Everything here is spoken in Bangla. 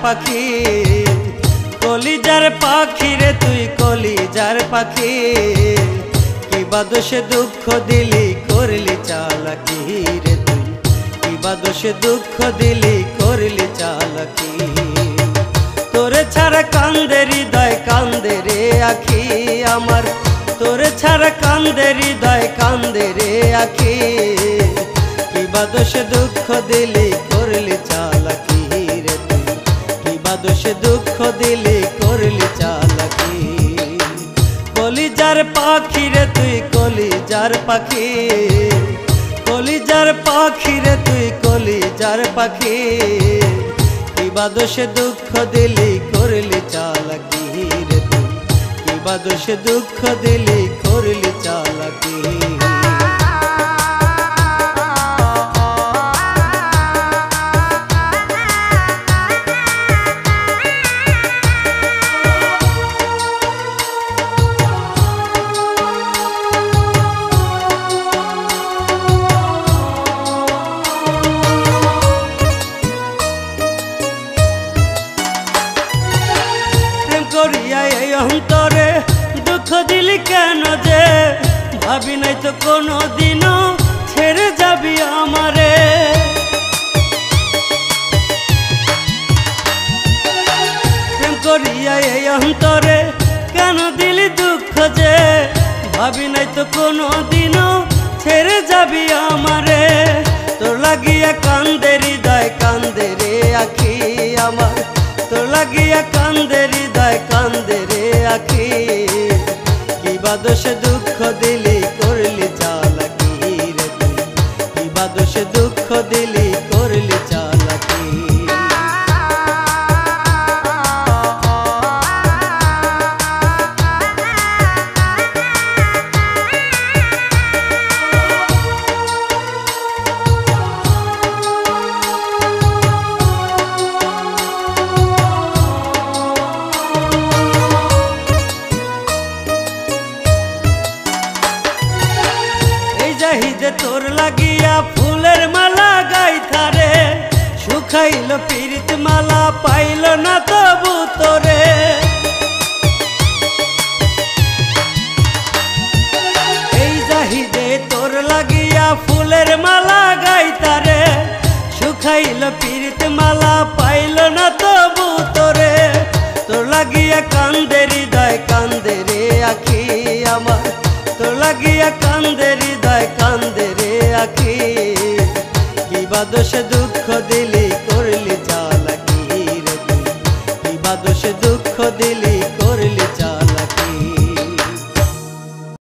পাখি, কলিজার পাখি রে তুই কলিজার পাখি। কিবা দোষে দুঃখ দিলি করলি চালাকি রে তুই, কিবা দোষে দুঃখ দিলি করলি চালাকি। তোরে ছাড়া কান্দে হৃদয় কান্দে রে আখি আমার, তোরে ছাড়া কান্দে হৃদয় কান্দে রে আখি। কিবা দোষে দুঃখ দিলি করলি চালাকি রে তুই, কিবা দোষে দুঃখ দিলি করলি চালাকি। কলিজার পাখি রে তুই কলিজার পাখি, কলিজার পাখি রে তুই কলিজার পাখি। কিবা দোষে দুঃখ দিলি করলি চালাকি রে তুই, কিবা দোষে দুঃখ দিলি করলি চালাকি। করিয়া এই অন্তরে দুঃখ দিলি কেন যে, ভাবি নাই তো কোনো দিনও ছেড়ে যাবি আমারে। প্রেম করিয়া এই অন্তরে কেন দিলি দুঃখ যে, ভাবি নাই তো কোনো দিনও ছেড়ে যাবি আমারে। তোর লাগিয়া কান্দে হৃদয় কান্দে রে আখি আমার, তোর লাগিয়া কান্দে হৃদয় কান্দে রে আখি। কিবা দোষে দুঃখ দিলি করলি চালাকি রে তুই, কিবা দোষে দুঃখ দিলি করলি চালাকি। যে তোর লাগিয়া ফুলের মালা গাইথারে, শুকাইল পীড়িত মালা পাইল না তবু তোরে। এই জাহিদে তোর লাগিয়া ফুলের মালা গাইতারে, শুকাইল পীড়িত মালা পাইল না তবু তোরে। তোর লাগিয়া কান্দে হৃদয় কান্দে রে আখি আমার, তোর লাগিয়া কান্দে হৃদয় কান্দে রে আখি। কিবা দোষে দুঃখ দিলি করলি চালাকি রে তুই, কিবা দোষে দুঃখ